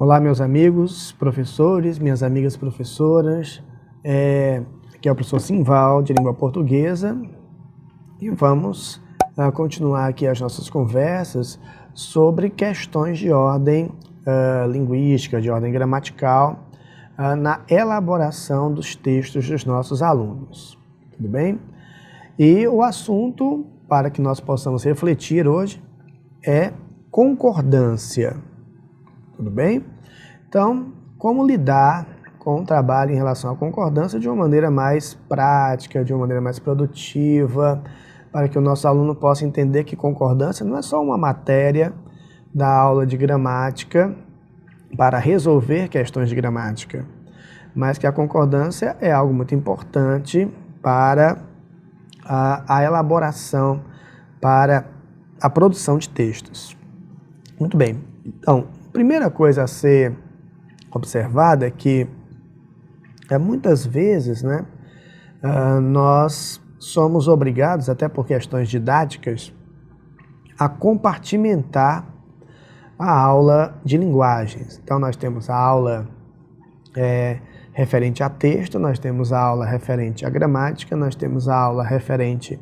Olá, meus amigos, professores, minhas amigas professoras. Aqui é o professor Simval, de língua portuguesa, e vamos continuar aqui as nossas conversas sobre questões de ordem linguística, de ordem gramatical, na elaboração dos textos dos nossos alunos. Tudo bem? E o assunto, para que nós possamos refletir hoje, é concordância. Tudo bem? Então, como lidar com o trabalho em relação à concordância de uma maneira mais prática, de uma maneira mais produtiva, para que o nosso aluno possa entender que concordância não é só uma matéria da aula de gramática para resolver questões de gramática, mas que a concordância é algo muito importante para a elaboração, para a produção de textos. Muito bem, então, a primeira coisa a ser observada é que muitas vezes nós somos obrigados, até por questões didáticas, a compartimentar a aula de linguagens. Então nós temos a aula referente a texto, nós temos a aula referente à gramática, nós temos a aula referente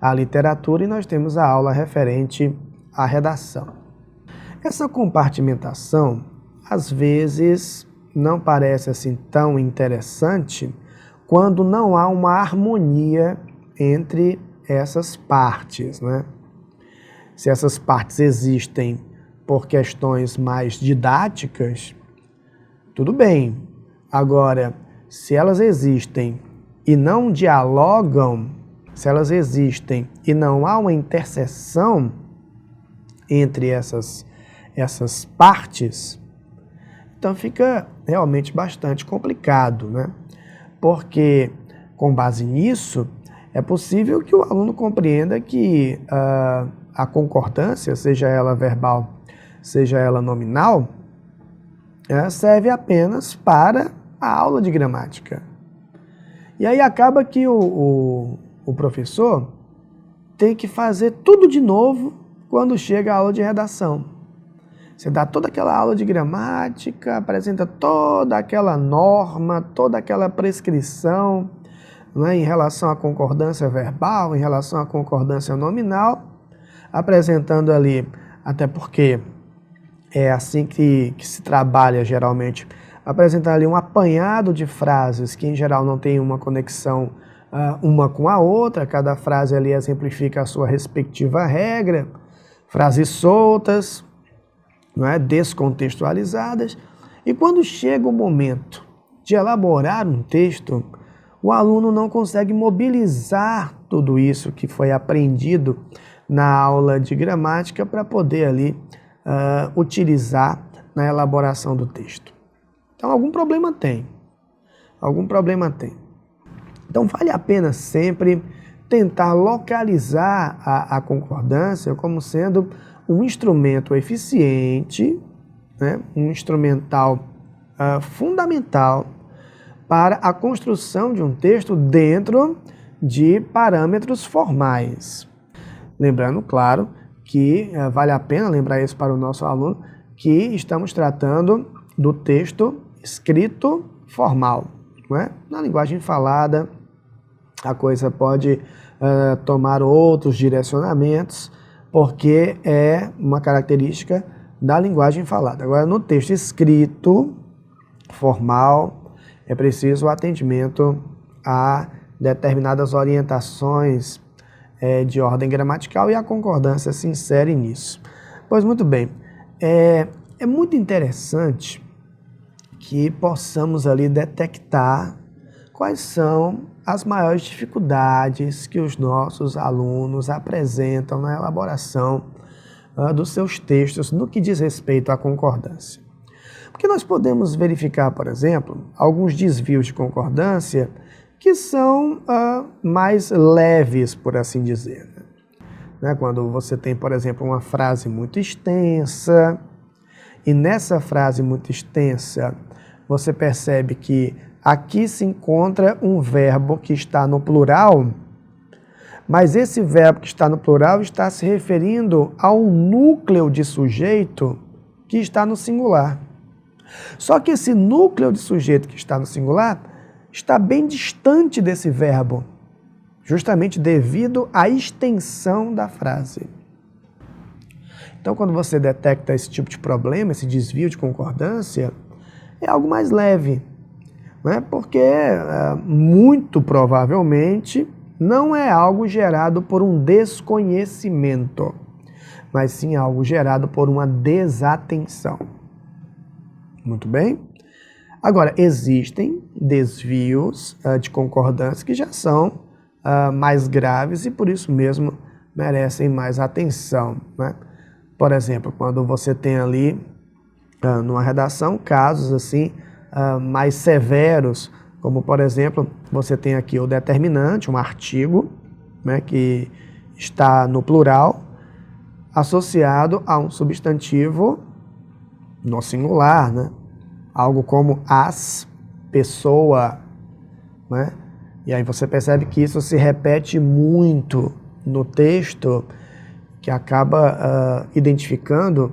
à literatura e nós temos a aula referente à redação. Essa compartimentação, às vezes, não parece assim tão interessante quando não há uma harmonia entre essas partes, né? Se essas partes existem por questões mais didáticas, tudo bem. Agora, se elas existem e não dialogam, se elas existem e não há uma interseção entre essas partes, então fica realmente bastante complicado, né? Porque, com base nisso, é possível que o aluno compreenda que a concordância, seja ela verbal, seja ela nominal, serve apenas para a aula de gramática. E aí acaba que o professor tem que fazer tudo de novo quando chega a aula de redação. Você dá toda aquela aula de gramática, apresenta toda aquela norma, toda aquela prescrição, em relação à concordância verbal, em relação à concordância nominal, apresentando ali, até porque é assim que se trabalha geralmente, apresentar ali um apanhado de frases que em geral não tem uma conexão uma com a outra, cada frase ali exemplifica a sua respectiva regra, frases soltas, descontextualizadas, e quando chega o momento de elaborar um texto, o aluno não consegue mobilizar tudo isso que foi aprendido na aula de gramática para poder ali utilizar na elaboração do texto. Então algum problema tem. Então vale a pena sempre tentar localizar a concordância como sendo um instrumento eficiente, um instrumental fundamental para a construção de um texto dentro de parâmetros formais. Lembrando, claro, que vale a pena lembrar isso para o nosso aluno, que estamos tratando do texto escrito formal. Na linguagem falada, a coisa pode tomar outros direcionamentos, porque é uma característica da linguagem falada. Agora, no texto escrito, formal, é preciso o atendimento a determinadas orientações de ordem gramatical e a concordância se insere nisso. Pois muito bem, é muito interessante que possamos ali detectar quais são as maiores dificuldades que os nossos alunos apresentam na elaboração dos seus textos no que diz respeito à concordância. Porque nós podemos verificar, por exemplo, alguns desvios de concordância que são mais leves, por assim dizer. Quando você tem, por exemplo, uma frase muito extensa, e nessa frase muito extensa você percebe que aqui se encontra um verbo que está no plural, mas esse verbo que está no plural está se referindo ao núcleo de sujeito que está no singular. Só que esse núcleo de sujeito que está no singular está bem distante desse verbo, justamente devido à extensão da frase. Então, quando você detecta esse tipo de problema, esse desvio de concordância, é algo mais leve, né? Porque muito provavelmente não é algo gerado por um desconhecimento, mas sim algo gerado por uma desatenção. Muito bem? Agora, existem desvios de concordância que já são mais graves e por isso mesmo merecem mais atenção, né? Por exemplo, quando você tem ali numa redação casos assim mais severos, como por exemplo, você tem aqui o determinante, um artigo, né, que está no plural, associado a um substantivo no singular, né? Algo como as, pessoa, né? E aí você percebe que isso se repete muito no texto, que acaba identificando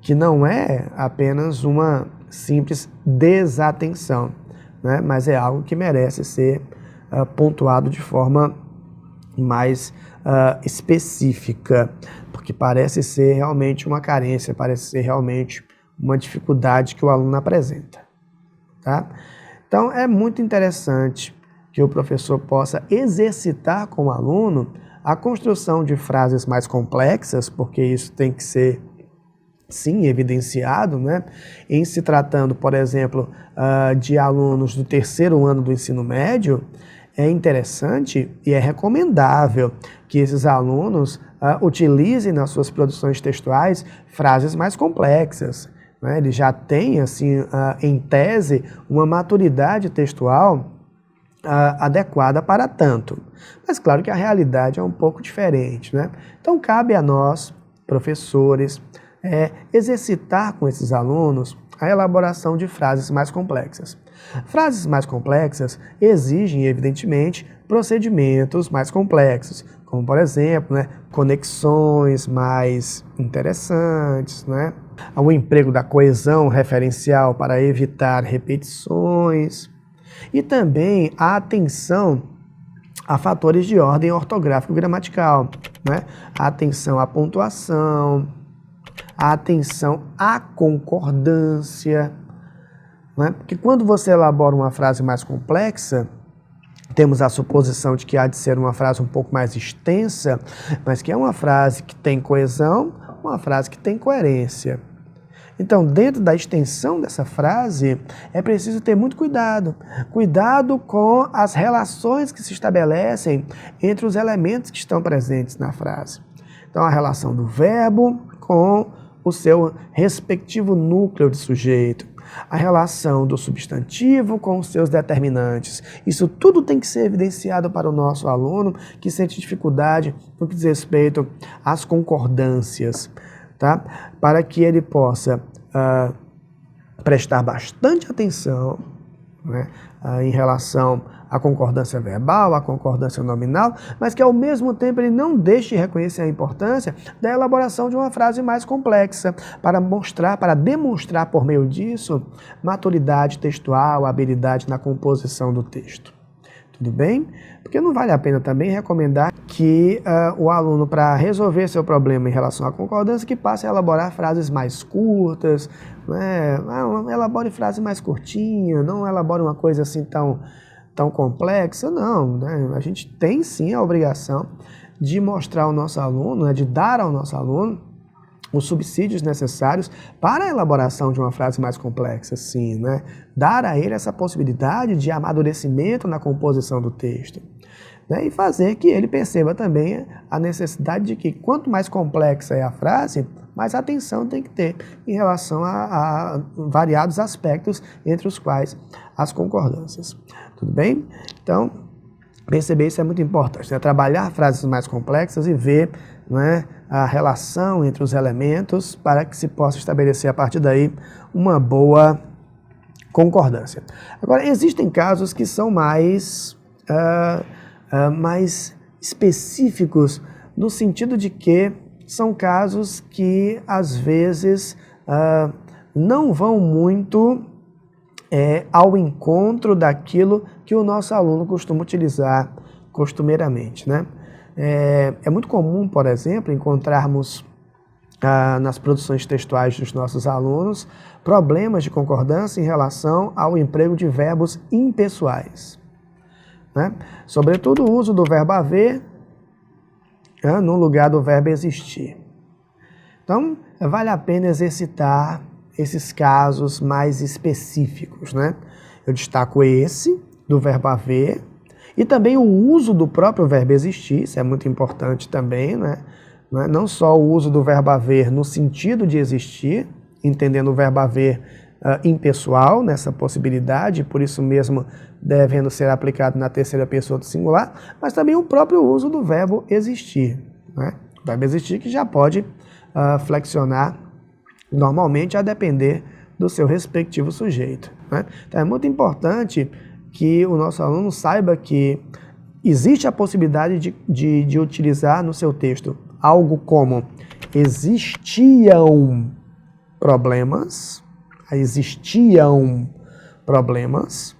que não é apenas uma simples desatenção, né? Mas é algo que merece ser pontuado de forma mais específica, porque parece ser realmente uma carência, parece ser realmente uma dificuldade que o aluno apresenta, tá? Então, é muito interessante que o professor possa exercitar com o aluno a construção de frases mais complexas, porque isso tem que ser, sim, evidenciado, né? Em se tratando, por exemplo, de alunos do terceiro ano do ensino médio, é interessante e é recomendável que esses alunos utilizem nas suas produções textuais frases mais complexas, né? Eles já têm, assim, em tese, uma maturidade textual adequada para tanto. Mas claro que a realidade é um pouco diferente, né? Então cabe a nós, professores, exercitar com esses alunos a elaboração de frases mais complexas. Frases mais complexas exigem, evidentemente, procedimentos mais complexos, como, por exemplo, né, conexões mais interessantes, né? O emprego da coesão referencial para evitar repetições e também a atenção a fatores de ordem ortográfico-gramatical, né? A atenção à pontuação, a atenção à concordância, né? Porque quando você elabora uma frase mais complexa, temos a suposição de que há de ser uma frase um pouco mais extensa, mas que é uma frase que tem coesão, uma frase que tem coerência. Então, dentro da extensão dessa frase, é preciso ter muito cuidado. Cuidado com as relações que se estabelecem entre os elementos que estão presentes na frase. Então, a relação do verbo com o seu respectivo núcleo de sujeito. A relação do substantivo com os seus determinantes. Isso tudo tem que ser evidenciado para o nosso aluno que sente dificuldade no que diz respeito às concordâncias, tá? Para que ele possa prestar bastante atenção, né, em relação à concordância verbal, à concordância nominal, mas que ao mesmo tempo ele não deixe de reconhecer a importância da elaboração de uma frase mais complexa, para demonstrar por meio disso maturidade textual, habilidade na composição do texto. Tudo bem? Porque não vale a pena também recomendar que o aluno, para resolver seu problema em relação à concordância, que passe a elaborar frases mais curtas, né? Elabore frase mais curtinha, não elabore uma coisa assim tão complexa, não, né? A gente tem sim a obrigação de mostrar ao nosso aluno, né? De dar ao nosso aluno os subsídios necessários para a elaboração de uma frase mais complexa, sim, né? Dar a ele essa possibilidade de amadurecimento na composição do texto, né? E fazer que ele perceba também a necessidade de que quanto mais complexa é a frase, mais atenção tem que ter em relação a variados aspectos, entre os quais as concordâncias. Tudo bem? Então, perceber isso é muito importante, né? Trabalhar frases mais complexas e ver, né, a relação entre os elementos para que se possa estabelecer a partir daí uma boa concordância. Agora, existem casos que são mais específicos, no sentido de que são casos que, às vezes, não vão muito ao encontro daquilo que o nosso aluno costuma utilizar costumeiramente, né? É muito comum, por exemplo, encontrarmos nas produções textuais dos nossos alunos problemas de concordância em relação ao emprego de verbos impessoais, né? Sobretudo o uso do verbo haver no lugar do verbo existir. Então, vale a pena exercitar esses casos mais específicos, né? Eu destaco esse, do verbo haver, e também o uso do próprio verbo existir, isso é muito importante também, né? Não só o uso do verbo haver no sentido de existir, entendendo o verbo haver impessoal, nessa possibilidade, por isso mesmo devendo ser aplicado na terceira pessoa do singular, mas também o próprio uso do verbo existir, né? O verbo existir que já pode flexionar normalmente a depender do seu respectivo sujeito, né? Então é muito importante que o nosso aluno saiba que existe a possibilidade de utilizar no seu texto algo como existiam problemas,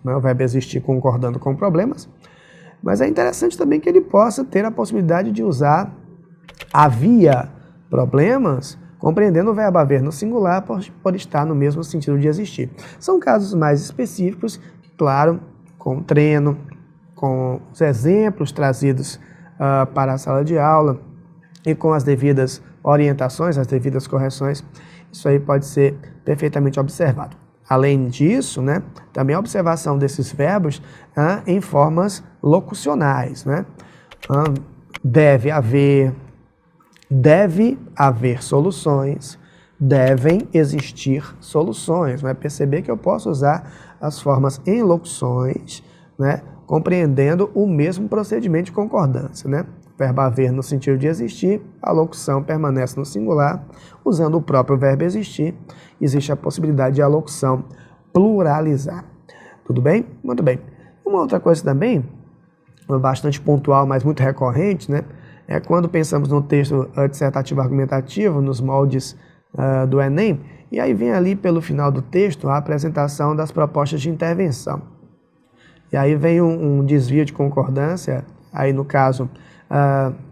né? O verbo existir concordando com problemas, mas é interessante também que ele possa ter a possibilidade de usar havia problemas, compreendendo o verbo haver no singular por estar no mesmo sentido de existir. São casos mais específicos, claro, com o treino, com os exemplos trazidos para a sala de aula e com as devidas orientações, as devidas correções, isso aí pode ser perfeitamente observado. Além disso, né, também a observação desses verbos em formas locucionais, né? Deve haver soluções, devem existir soluções. Vai perceber que eu posso usar as formas em locuções, né, compreendendo o mesmo procedimento de concordância, né? Verbo haver no sentido de existir, a locução permanece no singular, usando o próprio verbo existir, existe a possibilidade de a locução pluralizar. Tudo bem? Muito bem. Uma outra coisa também, bastante pontual, mas muito recorrente, né? É quando pensamos no texto dissertativo argumentativo, nos moldes do Enem, e aí vem ali pelo final do texto a apresentação das propostas de intervenção. E aí vem um desvio de concordância, aí no caso,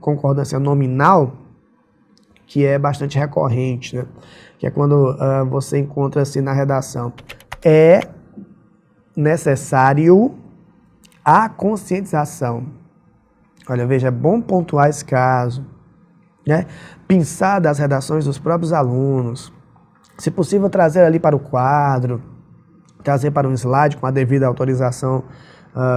concordância nominal, que é bastante recorrente, né? Que é quando você encontra assim na redação: é necessário a conscientização. Olha, veja, é bom pontuar esse caso, né? Pensar das redações dos próprios alunos, se possível trazer ali para o quadro, trazer para um slide com a devida autorização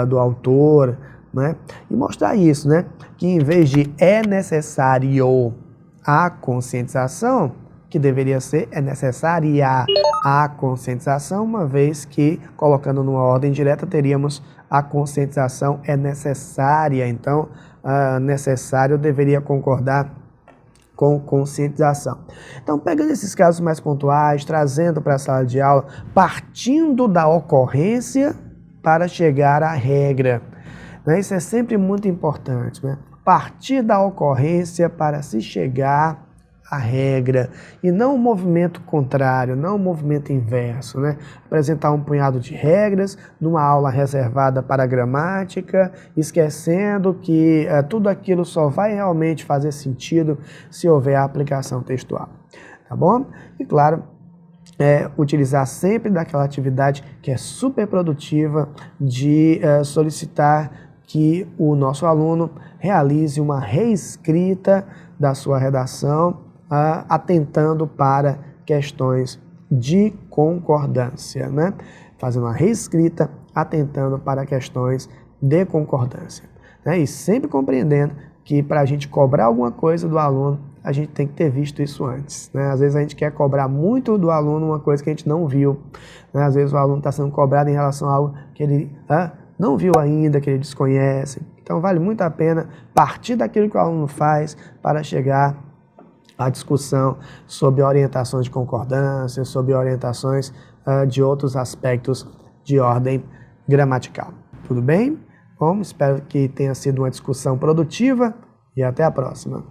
do autor, né? E mostrar isso, né? Que em vez de é necessário a conscientização, que deveria ser é necessária a conscientização, uma vez que, colocando numa ordem direta, teríamos a conscientização é necessária. Então, necessário deveria concordar com conscientização. Então, pegando esses casos mais pontuais, trazendo para a sala de aula, partindo da ocorrência para chegar à regra, né? Isso é sempre muito importante, né? Partir da ocorrência para se chegar à regra, e não um movimento contrário, não um movimento inverso, né? Apresentar um punhado de regras numa aula reservada para a gramática, esquecendo que tudo aquilo só vai realmente fazer sentido se houver a aplicação textual, tá bom? E claro, utilizar sempre daquela atividade que é super produtiva de solicitar que o nosso aluno realize uma reescrita da sua redação, atentando para questões de concordância, né? Fazendo uma reescrita, atentando para questões de concordância, né? E sempre compreendendo que para a gente cobrar alguma coisa do aluno, a gente tem que ter visto isso antes, né? Às vezes a gente quer cobrar muito do aluno uma coisa que a gente não viu, né? Às vezes o aluno está sendo cobrado em relação a algo que ele não viu ainda, que ele desconhece. Então vale muito a pena partir daquilo que o aluno faz para chegar à discussão sobre orientações de concordância, sobre orientações de outros aspectos de ordem gramatical. Tudo bem? Bom, espero que tenha sido uma discussão produtiva e até a próxima.